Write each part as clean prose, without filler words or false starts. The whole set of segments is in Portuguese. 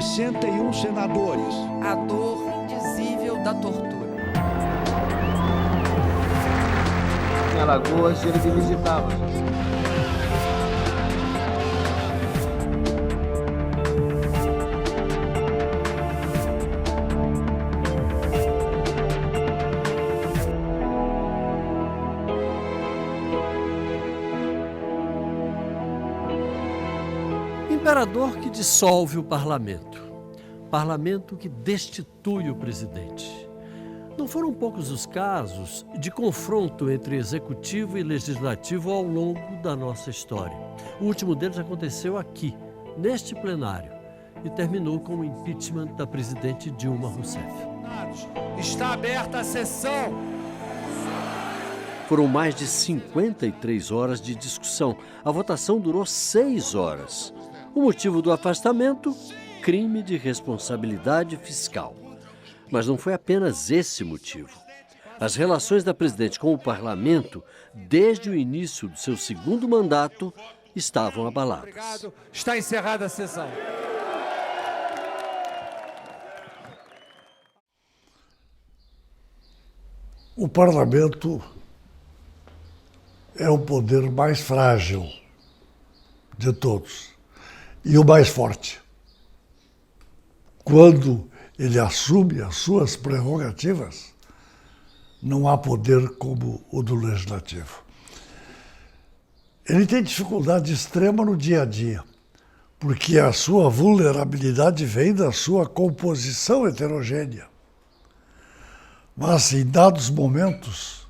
61 senadores. A dor indizível da tortura. Em Alagoas, ele me visitava. Imperador que dissolve o parlamento. Parlamento que destitui o presidente. Não foram poucos os casos de confronto entre executivo e legislativo ao longo da nossa história. O último deles aconteceu aqui, neste plenário, e terminou com o impeachment da presidente Dilma Rousseff. Está aberta a sessão. Foram mais de 53 horas de discussão. A votação durou 6 horas. O motivo do afastamento? Crime de responsabilidade fiscal. Mas não foi apenas esse motivo. As relações da presidente com o parlamento, desde o início do seu segundo mandato, estavam abaladas. Obrigado. Está encerrada a sessão. O parlamento é o poder mais frágil de todos e o mais forte. Quando ele assume as suas prerrogativas, não há poder como o do legislativo. Ele tem dificuldade extrema no dia a dia, porque a sua vulnerabilidade vem da sua composição heterogênea. Mas, em dados momentos,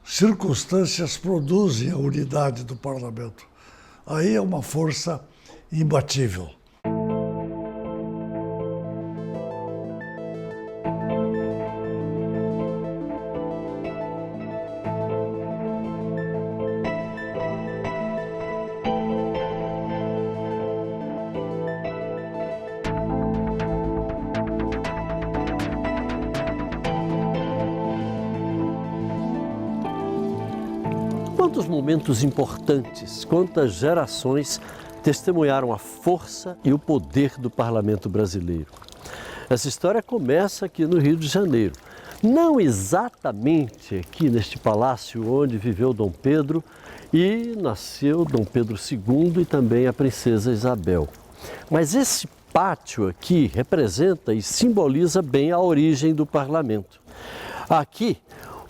circunstâncias produzem a unidade do parlamento. Aí é uma força imbatível. Quantos momentos importantes, quantas gerações testemunharam a força e o poder do parlamento brasileiro. Essa história começa aqui no Rio de Janeiro. Não exatamente aqui neste palácio onde viveu Dom Pedro e nasceu Dom Pedro II e também a princesa Isabel. Mas esse pátio aqui representa e simboliza bem a origem do parlamento. Aqui,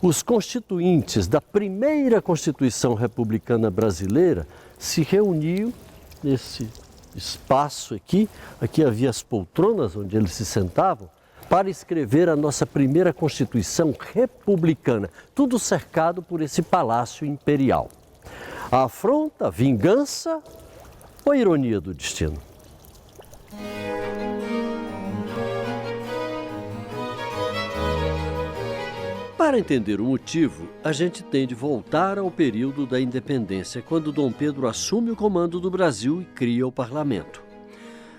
os constituintes da primeira Constituição Republicana Brasileira se reuniam nesse espaço aqui. Aqui havia as poltronas onde eles se sentavam para escrever a nossa primeira Constituição republicana, tudo cercado por esse palácio imperial. A afronta, a vingança ou a ironia do destino? Para entender o motivo, a gente tem de voltar ao período da independência, quando Dom Pedro assume o comando do Brasil e cria o parlamento.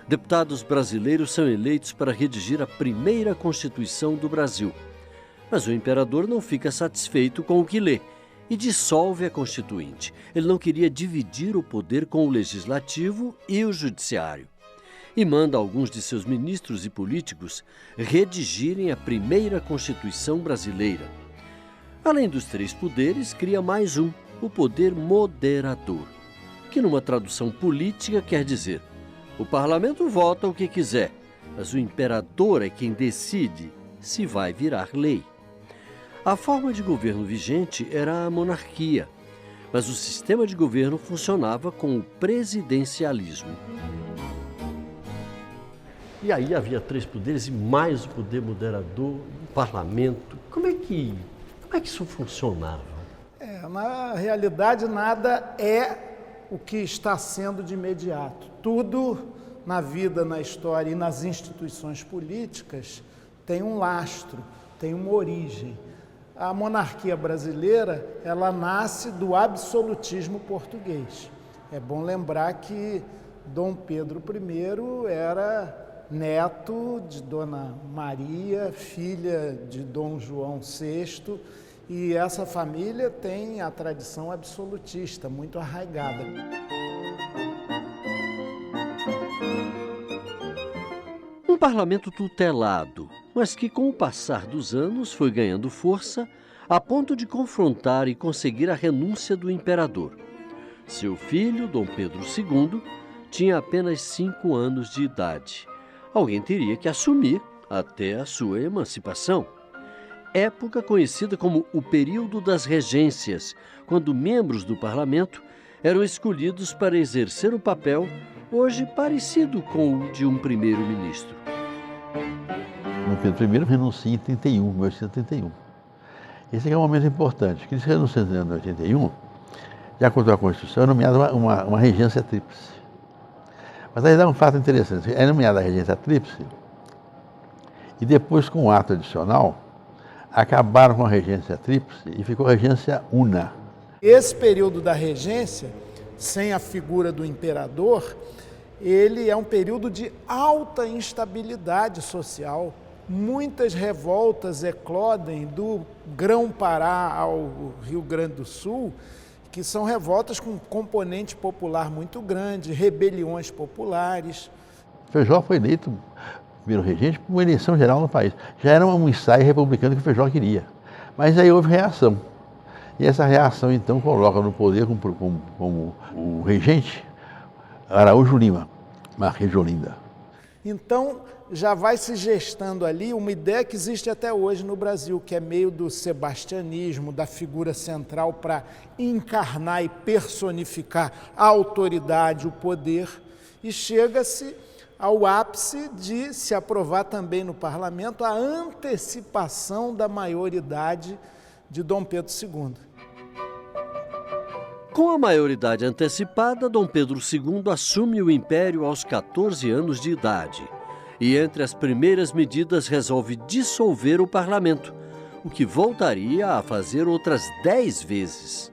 Deputados brasileiros são eleitos para redigir a primeira Constituição do Brasil. Mas o imperador não fica satisfeito com o que lê e dissolve a Constituinte. Ele não queria dividir o poder com o legislativo e o judiciário. E manda alguns de seus ministros e políticos redigirem a primeira Constituição brasileira. Além dos 3 poderes, cria mais um, o poder moderador, que numa tradução política quer dizer: o parlamento vota o que quiser, mas o imperador é quem decide se vai virar lei. A forma de governo vigente era a monarquia, mas o sistema de governo funcionava com o presidencialismo. E aí havia 3 poderes e mais o poder moderador, o parlamento. Como é que isso funcionava? Na realidade, nada é o que está sendo de imediato. Tudo na vida, na história e nas instituições políticas tem um lastro, tem uma origem. A monarquia brasileira, ela nasce do absolutismo português. É bom lembrar que Dom Pedro I era neto de Dona Maria, filha de Dom João VI, e essa família tem a tradição absolutista muito arraigada. parlamento tutelado, mas que com o passar dos anos foi ganhando força a ponto de confrontar e conseguir a renúncia do imperador. Seu filho, Dom Pedro II, tinha apenas 5 anos de idade. Alguém teria que assumir até a sua emancipação. Época conhecida como o período das regências, quando membros do parlamento eram escolhidos para exercer o papel hoje parecido com o de um primeiro-ministro. Dom Pedro I renuncia em 1831. Esse aqui é um momento importante, que ele renuncia em 1881, de acordo com a Constituição, é nomeada uma regência tríplice. Mas aí dá um fato interessante, é nomeada a regência tríplice, e depois, com o ato adicional, acabaram com a regência tríplice e ficou a regência una. Esse período da regência, sem a figura do imperador, ele é um período de alta instabilidade social. Muitas revoltas eclodem do Grão-Pará ao Rio Grande do Sul, que são revoltas com componente popular muito grande, rebeliões populares. Feijó foi eleito primeiro regente por uma eleição geral no país. Já era um ensaio republicano que o Feijó queria. Mas aí houve reação. E essa reação, então, coloca no poder como o regente Araújo Lima, Marquês de Olinda. Então, já vai se gestando ali uma ideia que existe até hoje no Brasil, que é meio do sebastianismo, da figura central para encarnar e personificar a autoridade, o poder, e chega-se ao ápice de se aprovar também no parlamento a antecipação da maioridade de Dom Pedro II. Com a maioridade antecipada, Dom Pedro II assume o império aos 14 anos de idade e, entre as primeiras medidas, resolve dissolver o parlamento, o que voltaria a fazer outras 10 vezes.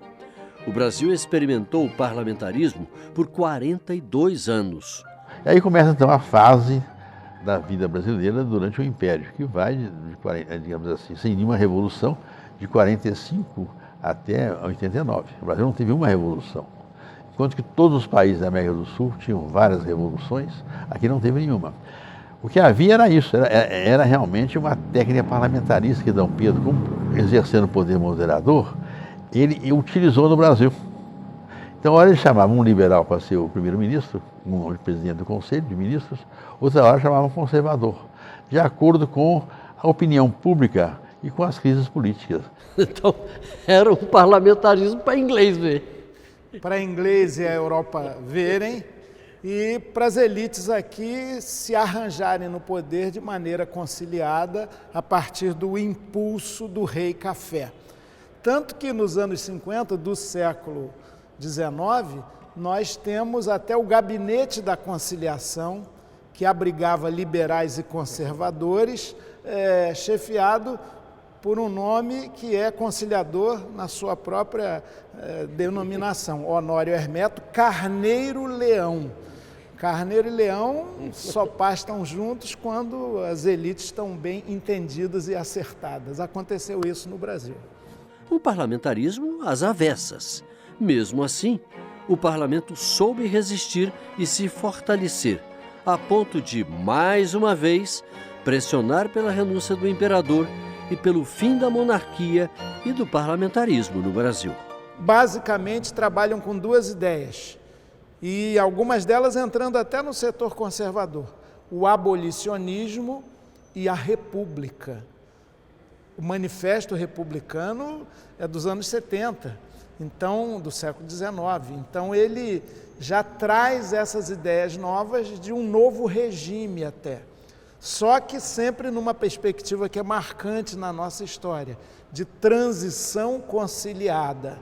O Brasil experimentou o parlamentarismo por 42 anos. E aí começa, então, a fase da vida brasileira durante o Império, que vai, digamos assim, sem nenhuma revolução, de 45 até 89. O Brasil não teve uma revolução. Enquanto que todos os países da América do Sul tinham várias revoluções, aqui não teve nenhuma. O que havia era isso, era realmente uma técnica parlamentarista que Dom Pedro, como exercendo o poder moderador, ele utilizou no Brasil. Então, hora ele chamava um liberal para ser o primeiro-ministro, um presidente do Conselho de Ministros, outra hora chamava um conservador, de acordo com a opinião pública e com as crises políticas. Então, era um parlamentarismo para inglês ver. Para inglês e a Europa verem, e para as elites aqui se arranjarem no poder de maneira conciliada a partir do impulso do rei café. Tanto que nos anos 50 do século XIX, nós temos até o Gabinete da Conciliação, que abrigava liberais e conservadores, chefiado por um nome que é conciliador na sua própria denominação, Honório Hermeto Carneiro Leão. Carneiro e Leão só pastam juntos quando as elites estão bem entendidas e acertadas. Aconteceu isso no Brasil. Um parlamentarismo às avessas. Mesmo assim, o parlamento soube resistir e se fortalecer, a ponto de, mais uma vez, pressionar pela renúncia do imperador e pelo fim da monarquia e do parlamentarismo no Brasil. Basicamente, trabalham com 2 ideias, e algumas delas entrando até no setor conservador: o abolicionismo e a república. O Manifesto Republicano é dos anos 70, então, do século XIX. Então, ele já traz essas ideias novas de um novo regime até. Só que sempre numa perspectiva que é marcante na nossa história, de transição conciliada.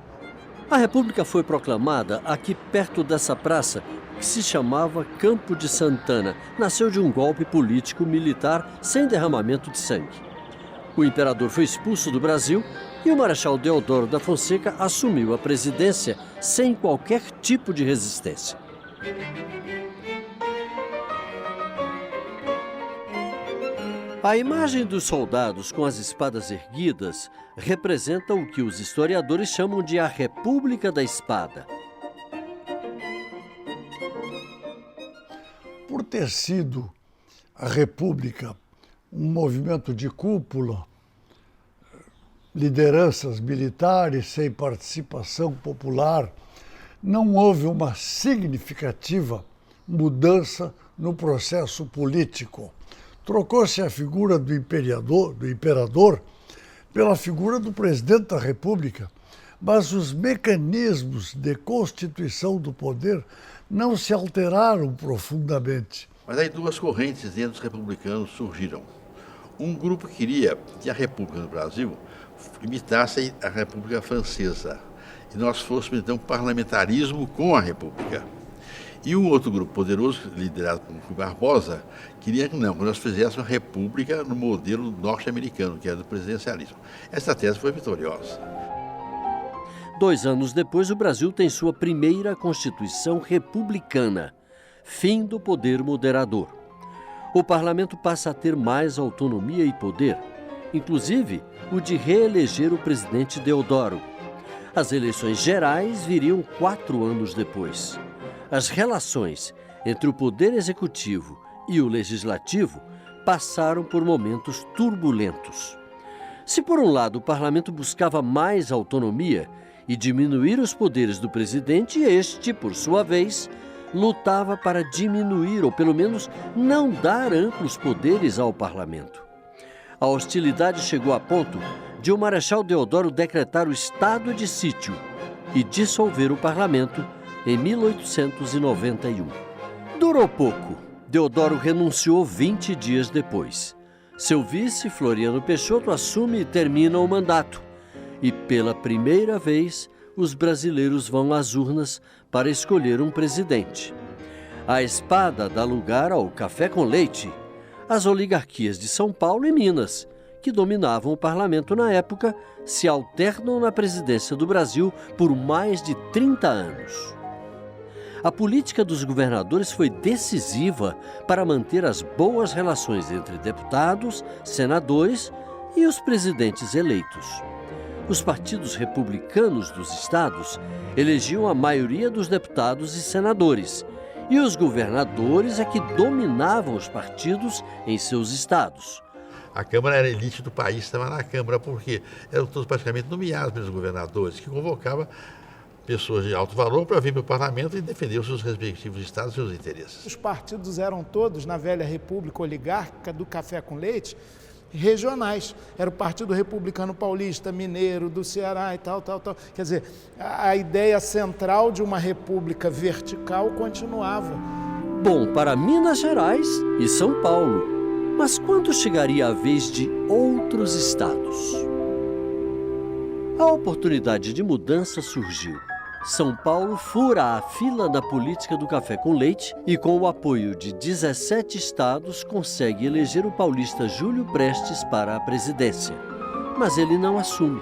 A República foi proclamada aqui perto dessa praça, que se chamava Campo de Santana. Nasceu de um golpe político-militar sem derramamento de sangue. O imperador foi expulso do Brasil e o Marechal Deodoro da Fonseca assumiu a presidência sem qualquer tipo de resistência. A imagem dos soldados com as espadas erguidas representa o que os historiadores chamam de a República da Espada. Por ter sido a República um movimento de cúpula, lideranças militares sem participação popular, não houve uma significativa mudança no processo político. Trocou-se a figura do imperador pela figura do presidente da República, mas os mecanismos de constituição do poder não se alteraram profundamente. Mas aí duas correntes dentro dos republicanos surgiram. Um grupo queria que a República do Brasil imitasse a República Francesa e nós fôssemos então parlamentarismo com a República. E um outro grupo poderoso, liderado por Rui Barbosa, queria que não, que nós fizéssemos a República no modelo norte-americano, que era do presidencialismo. Essa tese foi vitoriosa. 2 anos depois, o Brasil tem sua primeira Constituição republicana, fim do poder moderador. O parlamento passa a ter mais autonomia e poder, inclusive o de reeleger o presidente Deodoro. As eleições gerais viriam 4 anos depois. As relações entre o poder executivo e o legislativo passaram por momentos turbulentos. Se, por um lado, o parlamento buscava mais autonomia e diminuir os poderes do presidente, este, por sua vez, lutava para diminuir ou, pelo menos, não dar amplos poderes ao parlamento. A hostilidade chegou a ponto de o Marechal Deodoro decretar o estado de sítio e dissolver o parlamento em 1891. Durou pouco. Deodoro renunciou 20 dias depois. Seu vice, Floriano Peixoto, assume e termina o mandato. E, pela primeira vez, os brasileiros vão às urnas para escolher um presidente. A espada dá lugar ao café com leite. As oligarquias de São Paulo e Minas, que dominavam o parlamento na época, se alternam na presidência do Brasil por mais de 30 anos. A política dos governadores foi decisiva para manter as boas relações entre deputados, senadores e os presidentes eleitos. Os partidos republicanos dos estados elegiam a maioria dos deputados e senadores, e os governadores é que dominavam os partidos em seus estados. A Câmara era a elite do país, estava na Câmara, porque eram todos praticamente nomeados pelos governadores, que convocavam pessoas de alto valor para vir para o parlamento e defender os seus respectivos estados e seus interesses. Os partidos eram todos, na velha república oligárquica do café com leite, regionais. Era o Partido Republicano Paulista, Mineiro, do Ceará e tal. Quer dizer, a ideia central de uma república vertical continuava. Bom para Minas Gerais e São Paulo, mas quando chegaria a vez de outros estados? A oportunidade de mudança surgiu. São Paulo fura a fila da política do café com leite e, com o apoio de 17 estados, consegue eleger o paulista Júlio Prestes para a presidência. Mas ele não assume.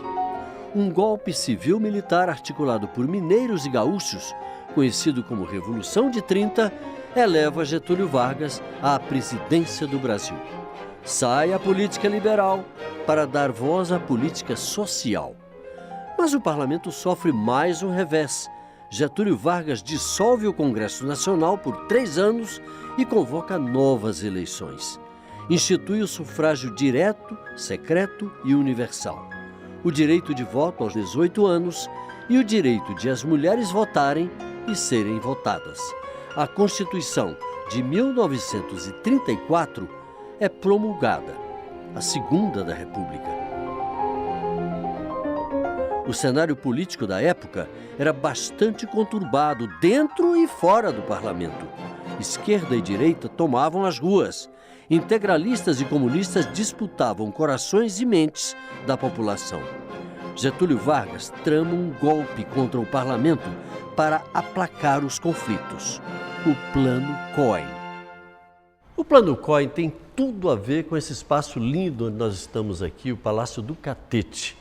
Um golpe civil-militar articulado por mineiros e gaúchos, conhecido como Revolução de 30, eleva Getúlio Vargas à presidência do Brasil. Sai a política liberal para dar voz à política social. Mas o parlamento sofre mais um revés. Getúlio Vargas dissolve o Congresso Nacional por 3 anos e convoca novas eleições. Institui o sufrágio direto, secreto e universal. O direito de voto aos 18 anos e o direito de as mulheres votarem e serem votadas. A Constituição de 1934 é promulgada, a segunda da República. O cenário político da época era bastante conturbado dentro e fora do parlamento. Esquerda e direita tomavam as ruas. Integralistas e comunistas disputavam corações e mentes da população. Getúlio Vargas trama um golpe contra o parlamento para aplacar os conflitos. O Plano Cohen. O Plano Cohen tem tudo a ver com esse espaço lindo onde nós estamos aqui, o Palácio do Catete.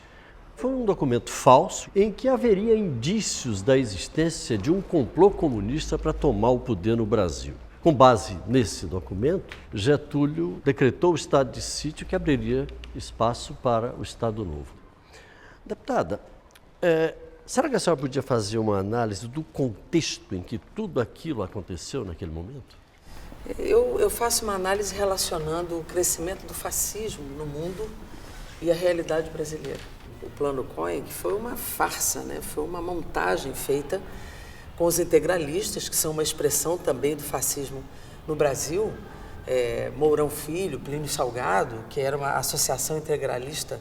Foi um documento falso em que haveria indícios da existência de um complô comunista para tomar o poder no Brasil. Com base nesse documento, Getúlio decretou o estado de sítio que abriria espaço para o Estado Novo. Deputada, será que a senhora podia fazer uma análise do contexto em que tudo aquilo aconteceu naquele momento? Eu faço uma análise relacionando o crescimento do fascismo no mundo e a realidade brasileira. O Plano Cohen, que foi uma farsa, né? Foi uma montagem feita com os integralistas, que são uma expressão também do fascismo no Brasil, Mourão Filho, Plínio Salgado, que era uma associação integralista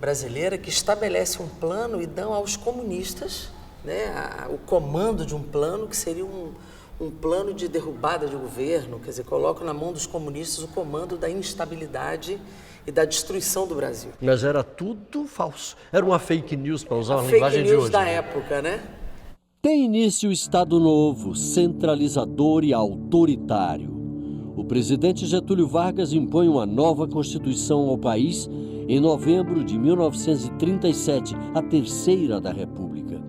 brasileira, que estabelece um plano e dão aos comunistas, né, o comando de um plano que seria um plano de derrubada de governo, quer dizer, colocam na mão dos comunistas o comando da instabilidade e da destruição do Brasil. Mas era tudo falso. Era uma fake news, para usar uma fake linguagem de news hoje. da época, né? Tem início o Estado Novo, centralizador e autoritário. O presidente Getúlio Vargas impõe uma nova Constituição ao país em novembro de 1937, a terceira da República.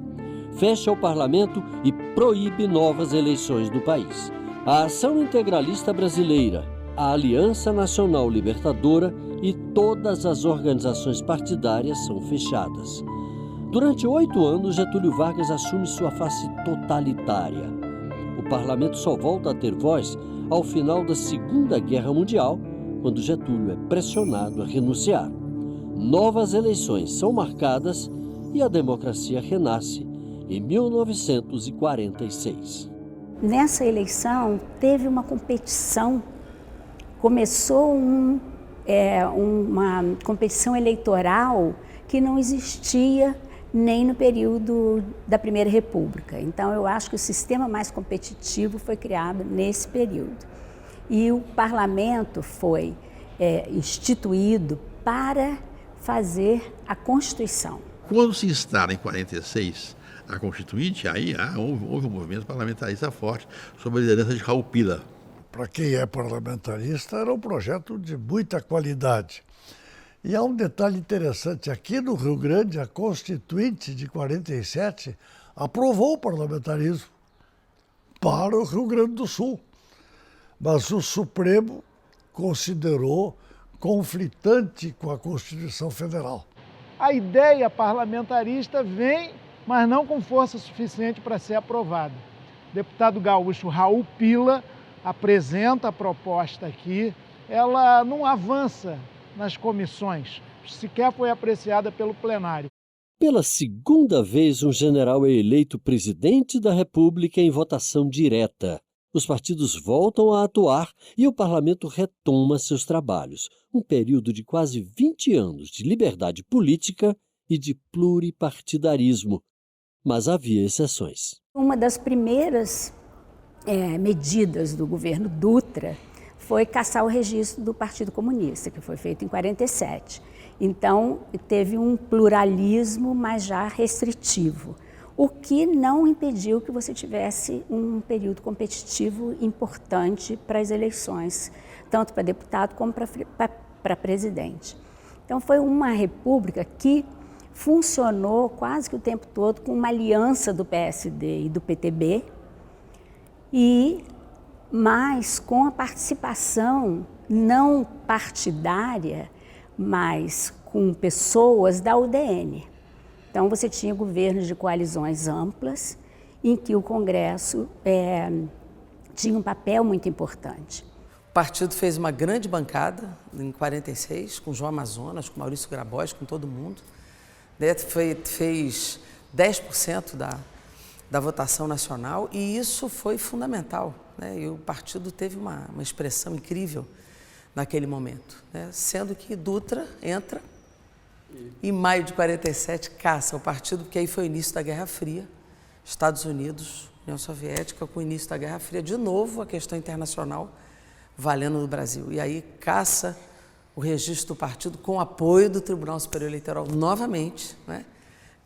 Fecha o parlamento e proíbe novas eleições no país. A Ação Integralista Brasileira, a Aliança Nacional Libertadora e todas as organizações partidárias são fechadas. Durante 8 anos, Getúlio Vargas assume sua face totalitária. O parlamento só volta a ter voz ao final da Segunda Guerra Mundial, quando Getúlio é pressionado a renunciar. Novas eleições são marcadas e a democracia renasce em 1946. Nessa eleição teve uma competição, começou uma competição eleitoral que não existia nem no período da Primeira República. Então, eu acho que o sistema mais competitivo foi criado nesse período. E o parlamento foi instituído para fazer a Constituição. Quando se instala em 46 a Constituinte, aí houve um movimento parlamentarista forte sob a liderança de Raul Pila. Para quem é parlamentarista, era um projeto de muita qualidade. E há um detalhe interessante, aqui no Rio Grande, a Constituinte de 47 aprovou o parlamentarismo para o Rio Grande do Sul. Mas o Supremo considerou conflitante com a Constituição Federal. A ideia parlamentarista vem, mas não com força suficiente para ser aprovada. O deputado gaúcho Raul Pila apresenta a proposta aqui, ela não avança nas comissões, sequer foi apreciada pelo plenário. Pela segunda vez, um general é eleito presidente da República em votação direta. Os partidos voltam a atuar e o parlamento retoma seus trabalhos. Um período de quase 20 anos de liberdade política e de pluripartidarismo. Mas havia exceções. Uma das primeiras medidas do governo Dutra foi cassar o registro do Partido Comunista, que foi feito em 47. Então, teve um pluralismo, mas já restritivo, o que não impediu que você tivesse um período competitivo importante para as eleições, tanto para deputado como para presidente. Então, foi uma república que funcionou quase que o tempo todo com uma aliança do PSD e do PTB, mas com a participação não partidária, mas com pessoas da UDN. Então, você tinha governos de coalizões amplas, em que o Congresso tinha um papel muito importante. O partido fez uma grande bancada em 46, com João Amazonas, com Maurício Grabois, com todo mundo. Fez 10% da votação nacional e isso foi fundamental, né? E o partido teve uma expressão incrível naquele momento, né? Sendo que Dutra entra em maio de 47, caça o partido, porque aí foi o início da Guerra Fria, Estados Unidos, União Soviética, com o início da Guerra Fria, de novo a questão internacional valendo no Brasil. E aí caça o registro do partido com apoio do Tribunal Superior Eleitoral novamente, né?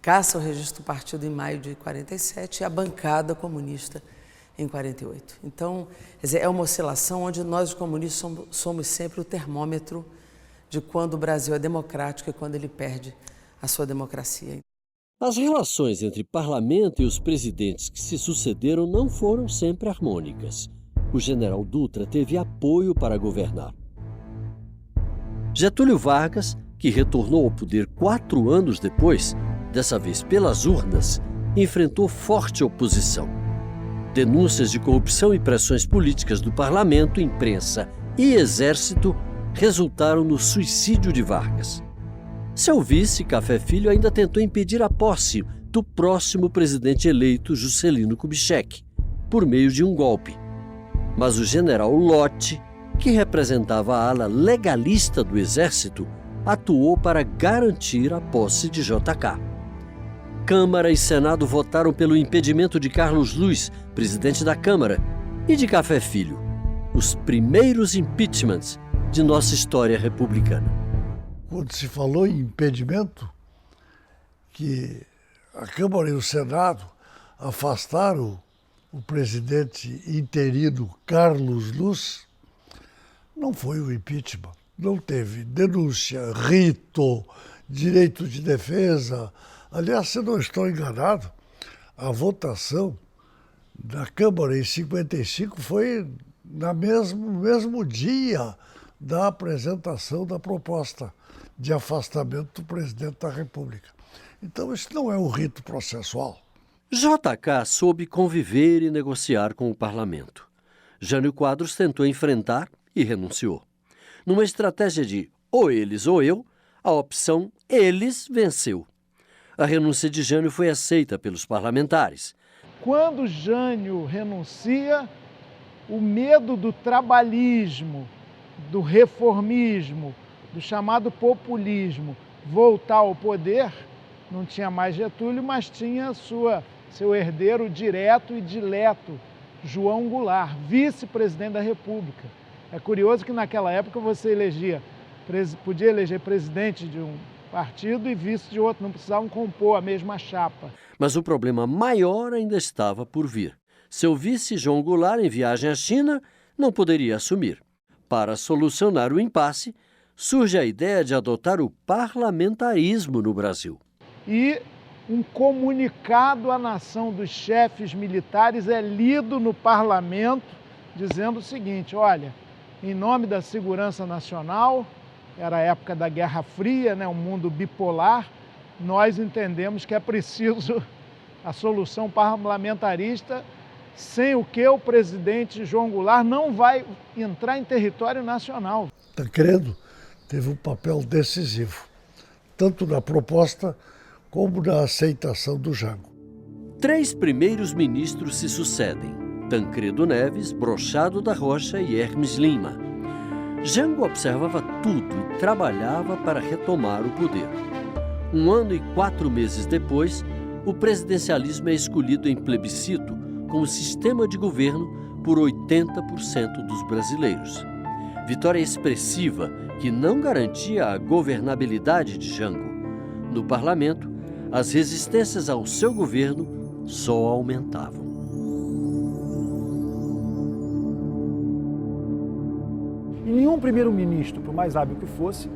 Caça o registro do partido em maio de 47 e a bancada comunista em 48. Então, quer dizer, é uma oscilação onde nós, os comunistas, somos sempre o termômetro de quando o Brasil é democrático e quando ele perde a sua democracia. As relações entre parlamento e os presidentes que se sucederam não foram sempre harmônicas. O general Dutra teve apoio para governar. Getúlio Vargas, que retornou ao poder 4 anos depois, dessa vez pelas urnas, enfrentou forte oposição. Denúncias de corrupção e pressões políticas do parlamento, imprensa e exército resultaram no suicídio de Vargas. Seu vice, Café Filho, ainda tentou impedir a posse do próximo presidente eleito, Juscelino Kubitschek, por meio de um golpe. Mas o general Lott, que representava a ala legalista do exército, atuou para garantir a posse de JK. Câmara e Senado votaram pelo impedimento de Carlos Luiz, presidente da Câmara, e de Café Filho, os primeiros impeachments de nossa história republicana. Quando se falou em impedimento, que a Câmara e o Senado afastaram o presidente interino Carlos Luiz, não foi o impeachment. Não teve denúncia, rito, direito de defesa. Aliás, se não estou enganado, a votação da Câmara em 55 foi no mesmo dia da apresentação da proposta de afastamento do presidente da República. Então, isso não é um rito processual. JK soube conviver e negociar com o parlamento. Jânio Quadros tentou enfrentar e renunciou. Numa estratégia de ou eles ou eu, a opção eles venceu. A renúncia de Jânio foi aceita pelos parlamentares. Quando Jânio renuncia, o medo do trabalhismo, do reformismo, do chamado populismo voltar ao poder, não tinha mais Getúlio, mas tinha seu herdeiro direto e dileto, João Goulart, vice-presidente da República. É curioso que naquela época você podia eleger presidente de um partido e vice de outro, não precisavam compor a mesma chapa. Mas o problema maior ainda estava por vir. Seu vice, João Goulart, em viagem à China, não poderia assumir. Para solucionar o impasse, surge a ideia de adotar o parlamentarismo no Brasil. E um comunicado à nação dos chefes militares é lido no parlamento dizendo o seguinte: olha, em nome da segurança nacional, era a época da Guerra Fria, um mundo bipolar, nós entendemos que é preciso a solução parlamentarista, sem o que o presidente João Goulart não vai entrar em território nacional. Tancredo teve um papel decisivo, tanto na proposta como na aceitação do Jango. 3 primeiros ministros se sucedem: Tancredo Neves, Brochado da Rocha e Hermes Lima. Jango observava tudo e trabalhava para retomar o poder. 1 ano e 4 meses depois, o presidencialismo é escolhido em plebiscito como sistema de governo por 80% dos brasileiros. Vitória expressiva que não garantia a governabilidade de Jango. No parlamento, as resistências ao seu governo só aumentavam. E nenhum primeiro-ministro, por mais hábil que fosse,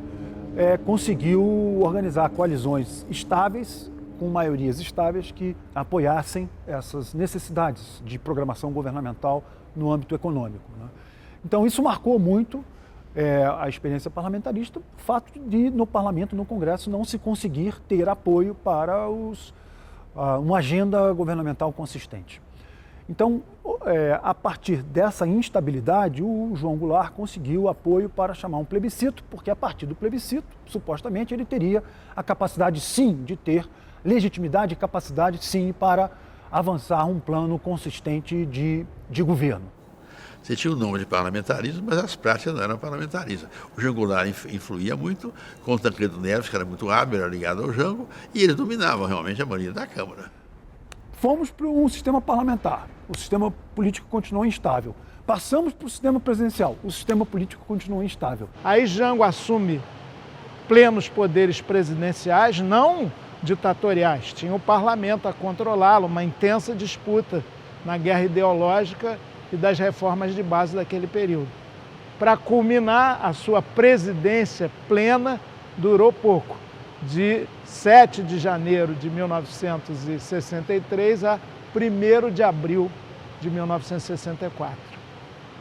conseguiu organizar coalizões estáveis, com maiorias estáveis, que apoiassem essas necessidades de programação governamental no âmbito econômico, né? Então, isso marcou muito a experiência parlamentarista, o fato de, no parlamento, no Congresso, não se conseguir ter apoio para uma agenda governamental consistente. Então, a partir dessa instabilidade, o João Goulart conseguiu apoio para chamar um plebiscito, porque a partir do plebiscito, supostamente, ele teria a capacidade, sim, de ter legitimidade e capacidade, sim, para avançar um plano consistente de governo. Você tinha o nome de parlamentarismo, mas as práticas não eram parlamentaristas. O João Goulart influía muito, com o Tancredo Neves, que era muito hábil, era ligado ao Jango, e eles dominavam realmente a maioria da Câmara. Fomos para um sistema parlamentar, o sistema político continuou instável. Passamos para o sistema presidencial, o sistema político continuou instável. Aí Jango assume plenos poderes presidenciais, não ditatoriais. Tinha o parlamento a controlá-lo, uma intensa disputa na guerra ideológica e das reformas de base daquele período. Para culminar, a sua presidência plena durou pouco, de 7 de janeiro de 1963 a 1º de abril de 1964.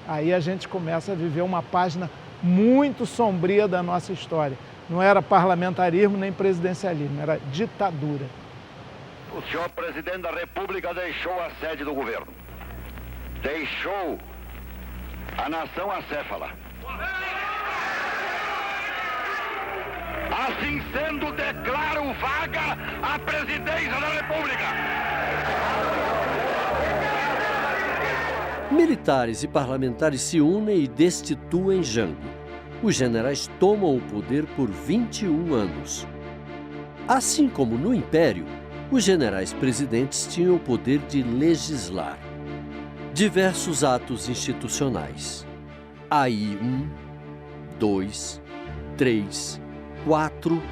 Aí a gente começa a viver uma página muito sombria da nossa história. Não era parlamentarismo nem presidencialismo, era ditadura. O senhor presidente da República deixou a sede do governo. deixou a nação acéfala. Assim sendo, declaro vaga a presidência da República. Militares e parlamentares se unem e destituem Jango. Os generais tomam o poder por 21 anos. Assim como no Império, os generais presidentes tinham o poder de legislar. Diversos atos institucionais. AI 1, 2, 3, 4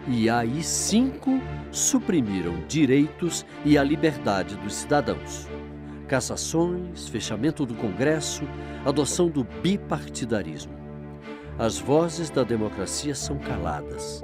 e AI 5 suprimiram direitos e a liberdade dos cidadãos. Cassações, fechamento do Congresso, adoção do bipartidarismo. As vozes da democracia são caladas.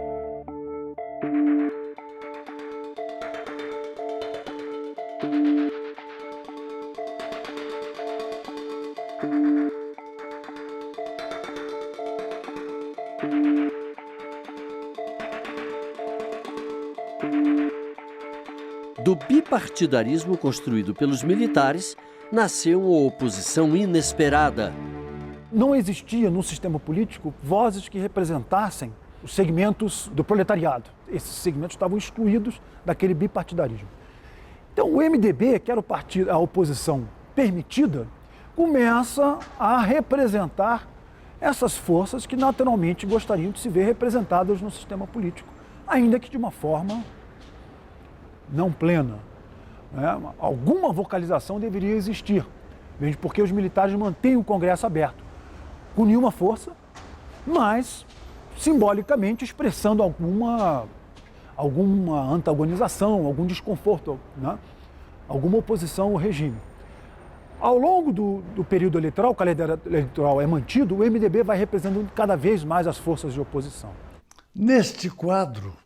Do bipartidarismo construído pelos militares, nasceu uma oposição inesperada. Não existia no sistema político vozes que representassem os segmentos do proletariado. Esses segmentos estavam excluídos daquele bipartidarismo. Então o MDB, que era a oposição permitida, começa a representar essas forças que naturalmente gostariam de se ver representadas no sistema político, ainda que de uma forma não plena. Alguma vocalização deveria existir, mesmo porque os militares mantêm o Congresso aberto, com nenhuma força, mas simbolicamente expressando alguma antagonização, algum desconforto, né? Alguma oposição ao regime. Ao longo do período eleitoral, o calendário eleitoral é mantido, o MDB vai representando cada vez mais as forças de oposição. Neste quadro,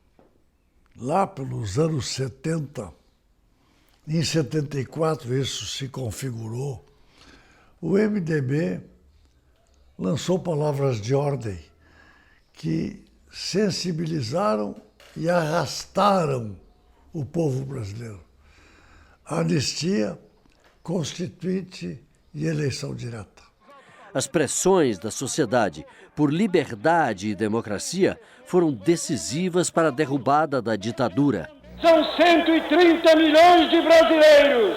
lá pelos anos 70, em 74 isso se configurou, o MDB lançou palavras de ordem que sensibilizaram e arrastaram o povo brasileiro. Anistia, Constituinte e eleição direta. As pressões da sociedade por liberdade e democracia foram decisivas para a derrubada da ditadura. São 130 milhões de brasileiros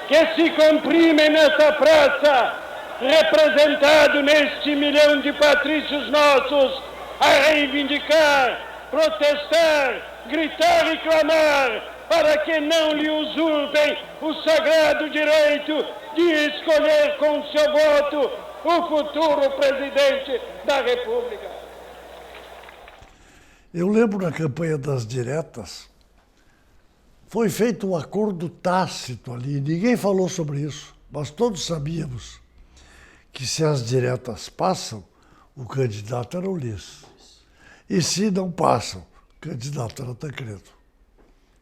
que se comprimem nessa praça, representado neste milhão de patrícios nossos, a reivindicar, protestar, gritar e clamar para que não lhe usurpem o sagrado direito de escolher com seu voto o futuro presidente da República. Eu lembro na campanha das diretas, foi feito um acordo tácito ali, ninguém falou sobre isso, mas todos sabíamos que se as diretas passam, o candidato era Ulisses. E se não passam, o candidato era Tancredo.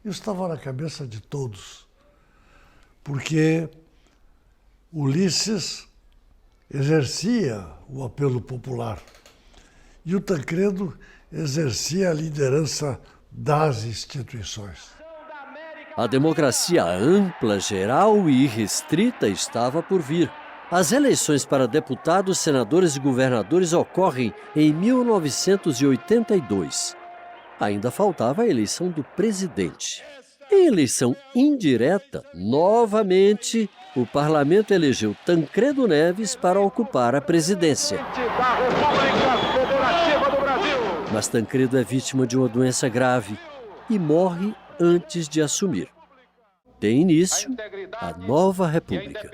Isso estava na cabeça de todos, porque Ulisses exercia o apelo popular e o Tancredo exercia a liderança das instituições. A democracia ampla, geral e irrestrita estava por vir. As eleições para deputados, senadores e governadores ocorrem em 1982. Ainda faltava a eleição do presidente. Em eleição indireta, novamente, o parlamento elegeu Tancredo Neves para ocupar a presidência. Mas Tancredo é vítima de uma doença grave e morre antes de assumir. Tem início a nova República.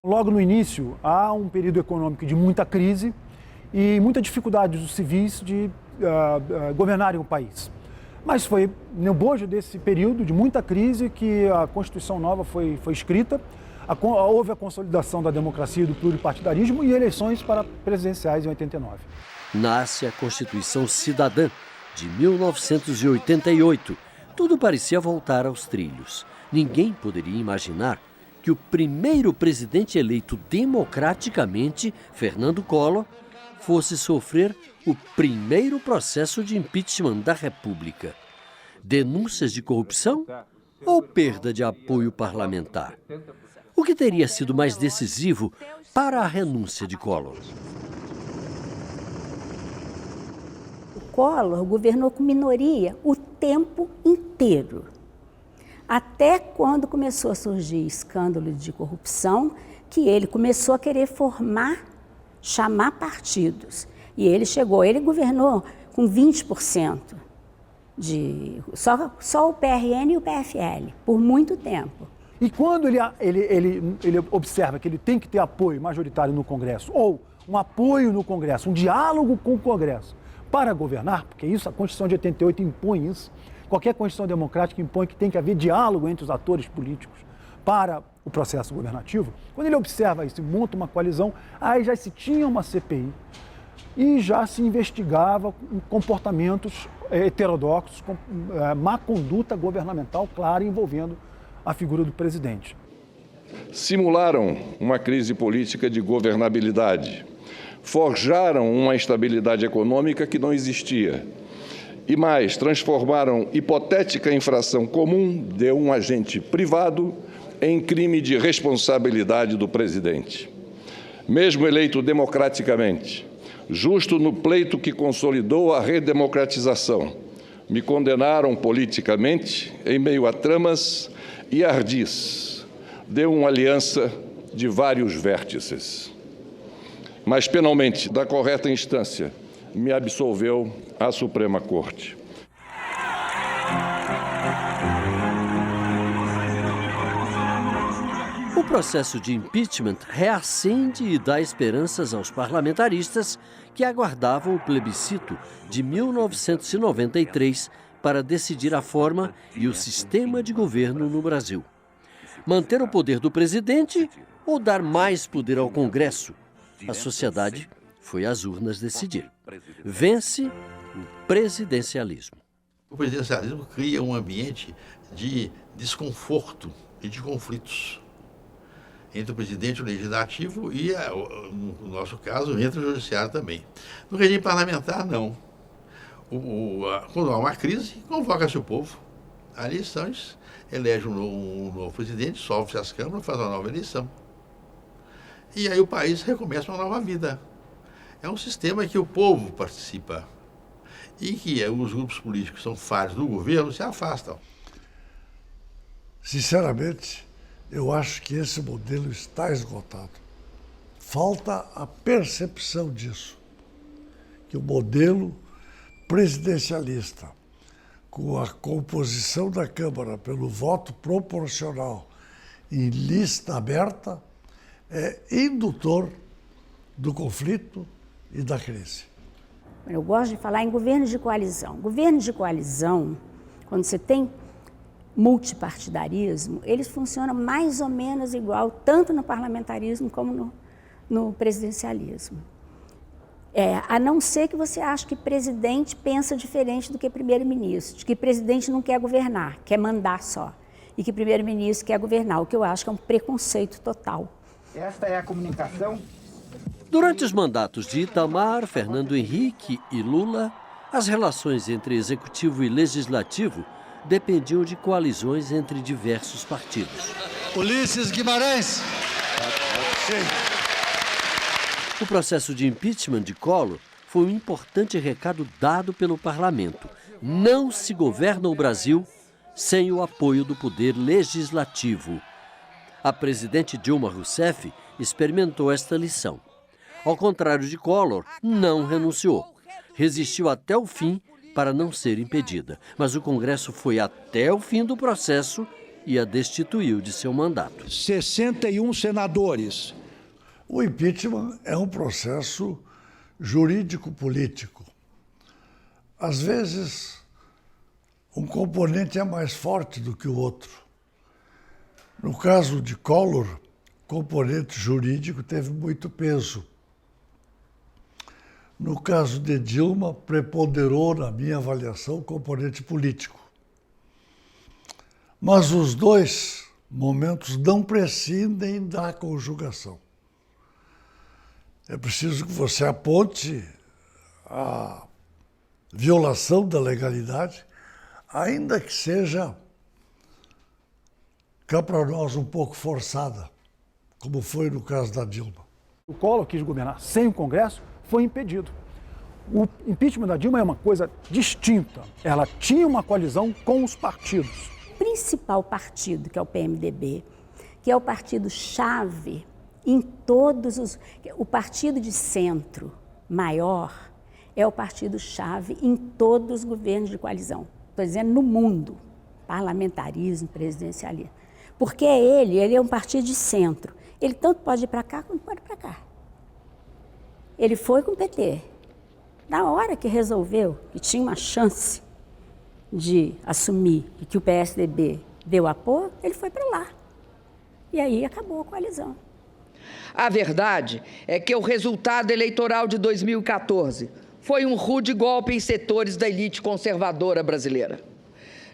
Logo no início, há um período econômico de muita crise e muita dificuldade dos civis de governarem o país. Mas foi no bojo desse período de muita crise que a Constituição nova foi escrita, houve a consolidação da democracia e do pluripartidarismo e eleições para presidenciais em 89. Nasce a Constituição Cidadã, de 1988. Tudo parecia voltar aos trilhos. Ninguém poderia imaginar que o primeiro presidente eleito democraticamente, Fernando Collor, fosse sofrer o primeiro processo de impeachment da República. Denúncias de corrupção ou perda de apoio parlamentar? O que teria sido mais decisivo para a renúncia de Collor? O Collor governou com minoria o tempo inteiro. Até quando começou a surgir escândalo de corrupção, que ele começou a querer chamar partidos. E ele governou com 20%. Só o PRN e o PFL, por muito tempo. E quando ele observa que ele tem que ter apoio majoritário no Congresso, ou um apoio no Congresso, um diálogo com o Congresso para governar, porque isso, a Constituição de 88 impõe isso, qualquer Constituição democrática impõe que tem que haver diálogo entre os atores políticos para o processo governativo. Quando ele observa isso e monta uma coalizão, aí já se tinha uma CPI e já se investigava comportamentos heterodoxos, má conduta governamental clara envolvendo a figura do presidente. Simularam uma crise política de governabilidade, forjaram uma instabilidade econômica que não existia e mais, transformaram hipotética infração comum de um agente privado em crime de responsabilidade do presidente. Mesmo eleito democraticamente, justo no pleito que consolidou a redemocratização, me condenaram politicamente em meio a tramas e ardis de uma aliança de vários vértices. Mas, penalmente, da correta instância, me absolveu a Suprema Corte. O processo de impeachment reacende e dá esperanças aos parlamentaristas que aguardavam o plebiscito de 1993 para decidir a forma e o sistema de governo no Brasil. Manter o poder do presidente ou dar mais poder ao Congresso? A sociedade foi às urnas decidir. Vence o presidencialismo. O presidencialismo cria um ambiente de desconforto e de conflitos entre o presidente e o legislativo e, no nosso caso, entre o judiciário também. No regime parlamentar, não. Quando há uma crise, convoca-se o povo a eleições, elege um novo presidente, dissolve-se as câmaras, faz uma nova eleição. E aí o país recomeça uma nova vida. É um sistema em que o povo participa e que os grupos políticos que são falhos do governo se afastam. Sinceramente, eu acho que esse modelo está esgotado. Falta a percepção disso, que o modelo presidencialista, com a composição da Câmara pelo voto proporcional em lista aberta, é indutor do conflito e da crise. Eu gosto de falar em governos de coalizão. Governos de coalizão, quando você tem multipartidarismo, eles funcionam mais ou menos igual, tanto no parlamentarismo como no presidencialismo. A não ser que você ache que presidente pensa diferente do que primeiro-ministro, que presidente não quer governar, quer mandar só, e que primeiro-ministro quer governar, o que eu acho que é um preconceito total. Esta é a comunicação. Durante os mandatos de Itamar, Fernando Henrique e Lula, as relações entre executivo e legislativo dependiam de coalizões entre diversos partidos. Ulisses Guimarães. O processo de impeachment de Collor foi um importante recado dado pelo parlamento. Não se governa o Brasil sem o apoio do poder legislativo. A presidente Dilma Rousseff experimentou esta lição. Ao contrário de Collor, não renunciou. Resistiu até o fim para não ser impedida. Mas o Congresso foi até o fim do processo e a destituiu de seu mandato. 61 senadores. O impeachment é um processo jurídico-político. Às vezes, um componente é mais forte do que o outro. No caso de Collor, o componente jurídico teve muito peso. No caso de Dilma, preponderou, na minha avaliação, o componente político. Mas os dois momentos não prescindem da conjugação. É preciso que você aponte a violação da legalidade, ainda que seja, cá para nós, um pouco forçada. como foi no caso da Dilma. O Collor quis governar sem o Congresso, foi impedido. O impeachment da Dilma é uma coisa distinta. Ela tinha uma coalizão com os partidos. O principal partido, que é o PMDB, que é o partido-chave em todos os... O partido de centro maior é o partido-chave em todos os governos de coalizão. Estou dizendo no mundo, parlamentarismo, presidencialismo. Porque ele é um partido de centro. Ele tanto pode ir para cá quanto pode ir para cá. Ele foi com o PT. Na hora que resolveu que tinha uma chance de assumir e que o PSDB deu apoio, ele foi para lá. E aí acabou a coalizão. A verdade é que o resultado eleitoral de 2014 foi um rude golpe em setores da elite conservadora brasileira.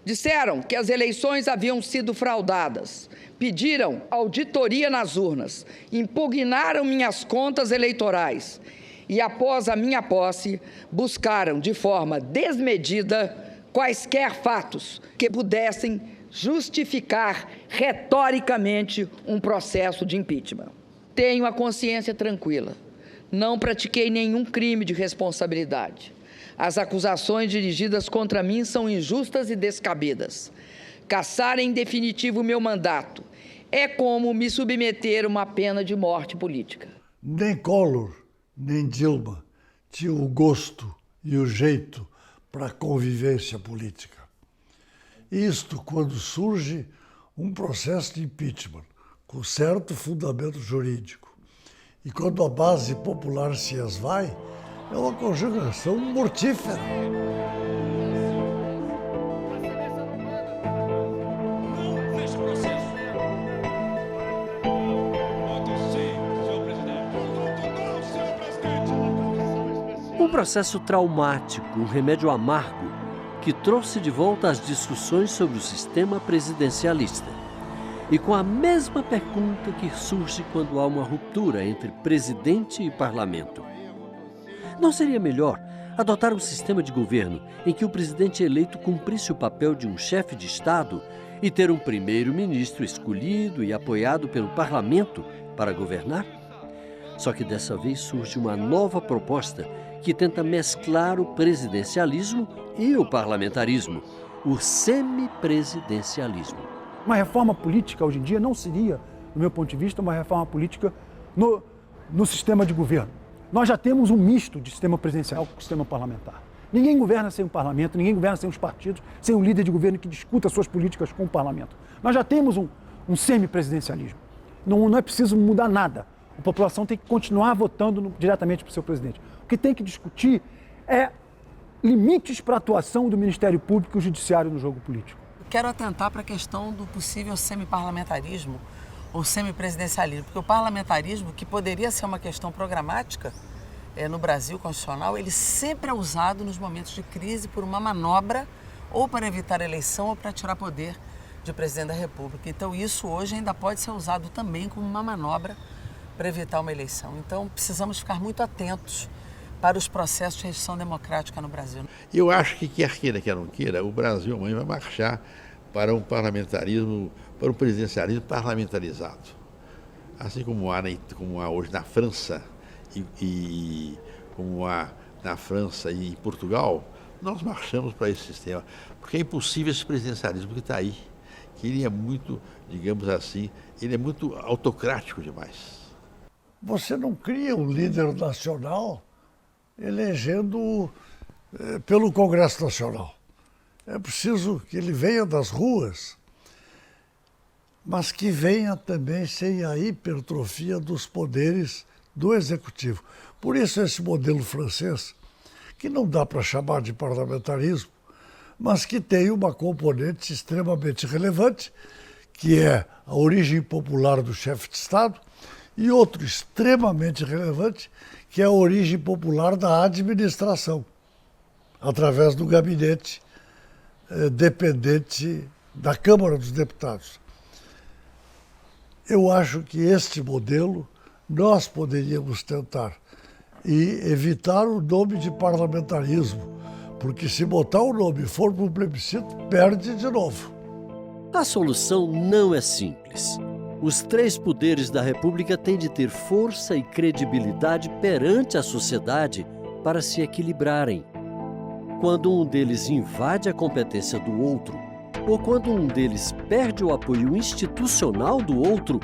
Disseram que as eleições haviam sido fraudadas, pediram auditoria nas urnas, impugnaram minhas contas eleitorais e, após a minha posse, buscaram de forma desmedida quaisquer fatos que pudessem justificar retoricamente um processo de impeachment. Tenho a consciência tranquila. Não pratiquei nenhum crime de responsabilidade. As acusações dirigidas contra mim são injustas e descabidas. Cassar em definitivo o meu mandato é como me submeter a uma pena de morte política. Nem Collor, nem Dilma tinham o gosto e o jeito para a convivência política. Isto quando surge um processo de impeachment com certo fundamento jurídico e quando a base popular se esvai, é uma conjugação mortífera. Um processo traumático, um remédio amargo, que trouxe de volta as discussões sobre o sistema presidencialista. E com a mesma pergunta que surge quando há uma ruptura entre presidente e parlamento. Não seria melhor adotar um sistema de governo em que o presidente eleito cumprisse o papel de um chefe de Estado e ter um primeiro-ministro escolhido e apoiado pelo parlamento para governar? Só que dessa vez surge uma nova proposta que tenta mesclar o presidencialismo e o parlamentarismo, o semipresidencialismo. Uma reforma política hoje em dia não seria, do meu ponto de vista, uma reforma política no sistema de governo. Nós já temos um misto de sistema presidencial com sistema parlamentar. Ninguém governa sem o parlamento, ninguém governa sem os partidos, sem um líder de governo que discuta suas políticas com o parlamento. Nós já temos um semipresidencialismo. Não é preciso mudar nada. A população tem que continuar votando diretamente para o seu presidente. O que tem que discutir é limites para a atuação do Ministério Público e o Judiciário no jogo político. Quero atentar para a questão do possível semiparlamentarismo ou semipresidencialismo, porque o parlamentarismo, que poderia ser uma questão programática no Brasil constitucional, ele sempre é usado nos momentos de crise por uma manobra ou para evitar a eleição ou para tirar poder de presidente da República. Então isso hoje ainda pode ser usado também como uma manobra para evitar uma eleição. Então precisamos ficar muito atentos para os processos de restrição democrática no Brasil. Eu acho que quer queira, quer não queira, o Brasil amanhã vai marchar para um parlamentarismo, para um presidencialismo parlamentarizado. Assim como há hoje na França e como há na França e em Portugal, nós marchamos para esse sistema, porque é impossível esse presidencialismo que está aí, que ele é muito, digamos assim, ele é muito autocrático demais. Você não cria um líder nacional elegendo pelo Congresso Nacional. É preciso que ele venha das ruas, mas que venha também sem a hipertrofia dos poderes do Executivo. Por isso esse modelo francês, que não dá para chamar de parlamentarismo, mas que tem uma componente extremamente relevante, que é a origem popular do chefe de Estado, e outro extremamente relevante, que é a origem popular da administração, através do gabinete dependente da Câmara dos Deputados. Eu acho que este modelo nós poderíamos tentar e evitar o nome de parlamentarismo, porque se botar o nome e for para o plebiscito, perde de novo. A solução não é simples. Os três poderes da República têm de ter força e credibilidade perante a sociedade para se equilibrarem. Quando um deles invade a competência do outro, ou quando um deles perde o apoio institucional do outro,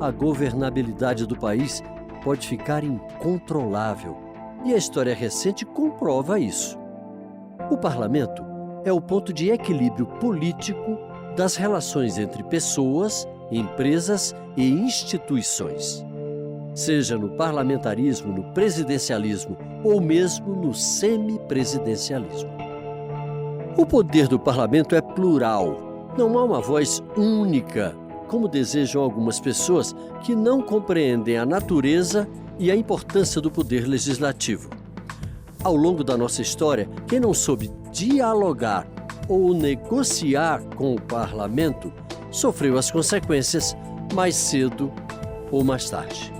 a governabilidade do país pode ficar incontrolável. E a história recente comprova isso. O parlamento é o ponto de equilíbrio político das relações entre pessoas, empresas e instituições. Seja no parlamentarismo, no presidencialismo ou mesmo no semipresidencialismo. O poder do parlamento é plural. Não há uma voz única, como desejam algumas pessoas que não compreendem a natureza e a importância do poder legislativo. Ao longo da nossa história, quem não soube dialogar ou negociar com o parlamento sofreu as consequências mais cedo ou mais tarde.